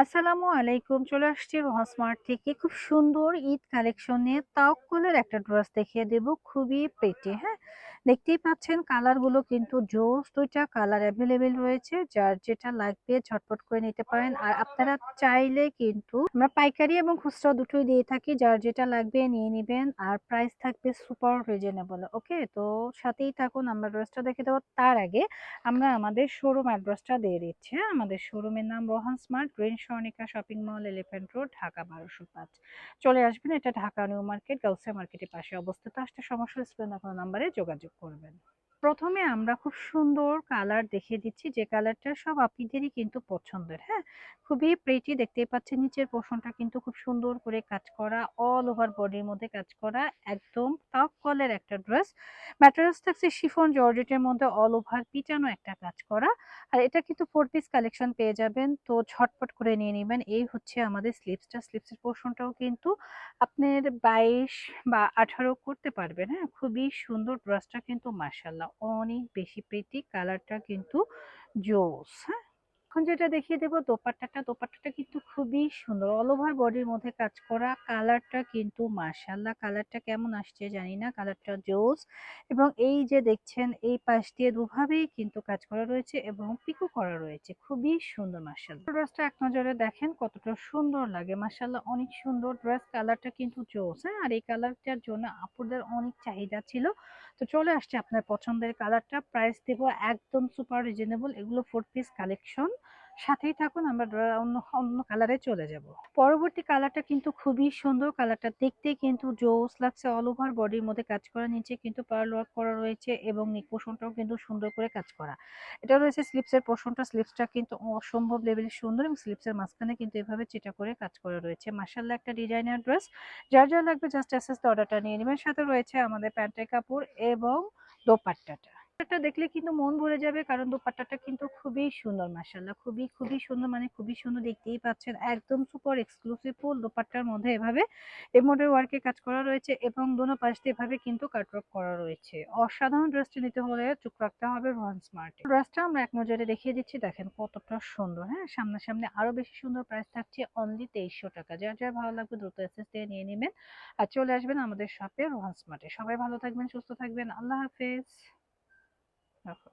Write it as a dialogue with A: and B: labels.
A: আসসালামু আলাইকুম। চলে আসছি রোহা স্মার্ট থেকে খুব সুন্দর ঈদ কালেকশন নিয়ে তাওয়াক্কুলের একটা ড্রেস দেখিয়ে দেব। খুবই প্রিটি, হ্যাঁ? দেখতেই পাচ্ছেন কালার গুলো কিন্তু জোস। ২ টা কালার এভেইলেবল রয়েছে। যার যেটা লাগবে ঝটপট করে নিতে পারেন। আর আপনারা চাইলে কিন্তু আমরা পাইকারি এবং খুচরা দুটোই দিয়ে থাকি। যার যেটা লাগবে নিয়ে নিবেন। আর প্রাইস থাকবে সুপার রিজনেবল। ওকে? তো সাথেই থাকুন, আমরা ড্রেসটা দেখে দেব। তার আগে আমরা আমাদের শোরুম অ্যাড্রেসটা দিয়ে দিচ্ছি। হ্যাঁ? আমাদের শোরুমের নাম Rohan smart, green Swarnika shopping mall, elephant road, Dhaka ১২০৫। চলে আসবেন, এটা ঢাকা নিউ মার্কেট, গাউসিয়া মার্কেটের পাশে অবস্থিত। আসতে সমস্যা স্ক্রিনে দেখানো নাম্বারে যোগাযোগ করবেন। প্রথমে আমরা খুব সুন্দর কালার দেখিয়ে দিচ্ছি, যে কালারটা সব আপনিদেরই কিন্তু পছন্দের। হ্যাঁ, খুবই প্রিটি, দেখতেই পাচ্ছেন নিচের পোর্শনটা কিন্তু খুব সুন্দর করে কাজ করা, অল ওভার বডির মধ্যে কাজ করা, একদম টপ কলের একটা ড্রেস। ম্যাটেরিয়ালস থাকছে শিফন জর্জেটের মধ্যে অল ওভার পিটানো একটা কাজ করা। আর এটা কিন্তু 4 পিস কালেকশন পেয়ে যাবেন, তো ঝটপট করে নিয়ে নিবেন। এই হচ্ছে আমাদের স্লিভসটা, স্লিভসের পোর্শনটাও কিন্তু আপনার ২২ বা ১৮ করতে পারবেন। হ্যাঁ, খুবই সুন্দর ড্রেসটা কিন্তু মাশাআল্লাহ অনেক বেশি প্রিটি, কালারটা কিন্তু জোস। হ্যাঁ, এখন যেটা দেখিয়ে দেবো দোপাট্টাটা, দোপাট্টাটা কিন্তু খুবই সুন্দর, অল ওভার বডির মধ্যে কাজ করা, কালারটা কিন্তু মাশাআল্লাহ, কালারটা কেমন আসছে জানি না, কালারটা জোস। এবং এই যে দেখছেন এই পাশ দিয়ে দুভাবেই কিন্তু কাজ করা রয়েছে এবং পিকো করা রয়েছে, খুবই সুন্দর মাশাআল্লাহ। ড্রেসটা এক নজরে দেখেন কতটা সুন্দর লাগে, মাশাআল্লাহ অনেক সুন্দর ড্রেস, কালারটা কিন্তু জোস। হ্যাঁ, আর এই কালারটার জন্য আপুদের অনেক চাহিদা ছিল, তো চলে আসছে আপনার পছন্দের কালারটা। প্রাইস দেবো একদম সুপার রিজনেবল। এগুলো 4 পিস কালেকশন। সাথেই থাকুন, আমরা অন্য অন্য কালারে চলে যাব। পরবর্তী কালারটা কিন্তু খুবই সুন্দর, কালারটা দেখতে কিন্তু জোস লাগছে, অল ওভার বডির মধ্যে কাজ করা, নিচে কিন্তু পার্ল ওয়ার্ক করা রয়েছে এবং নেক পোর্শনটাও কিন্তু সুন্দর করে কাজ করা। এটা রয়েছে স্লিপসের পোর্শনটা, স্লিপসটা কিন্তু অসম্ভব লেভেলের সুন্দর এবং স্লিপসের মাঝখানে কিন্তু এভাবে চিটা করে কাজ করা রয়েছে। মাশাআল্লাহ একটা ডিজাইনার ড্রেস। যার যা লাগবে জাস্ট অ্যাসেস অর্ডারটা নিয়ে নেবেন। সাথে রয়েছে আমাদের প্যান্টের কাপড় এবং দোপাট্টাটা। দোপাট্টাটা দেখলে কিন্তু মন ভরে যাবে, কারণ দোপাট্টাটা কিন্তু খুবই সুন্দর মাশাআল্লাহ, খুবই খুবই সুন্দর, মানে খুবই সুন্দর, দেখতেই পাচ্ছেন একদম সুপার এক্সক্লুসিভ ফুল দোপাট্টার মধ্যে এভাবে এমব্রয়ডারি ওয়ার্কে কাজ করা রয়েছে এবং দোনো পাশ দিয়ে এভাবে কিন্তু কাটওয়ার্ক করা রয়েছে। অসাধারণ ড্রেসটি নিতে হলে চোখ রাখতে হবে রোহান স্মার্টে। ড্রেসটা আমরা এক নজরে দেখিয়ে দিচ্ছি, দেখেন কতটা সুন্দর। হ্যাঁ, সামনাসামনি আরো বেশি সুন্দর, প্রাইস থাকছে অনলি ২৩০০ টাকা। যার যার ভালো লাগবে দ্রুত এসএস দিয়ে নিয়ে নেবেন আর চলে আসবেন আমাদের শপে রোহান স্মার্টে। সবাই ভালো থাকবেন, সুস্থ থাকবেন, আল্লাহ হাফেজ। রাখো।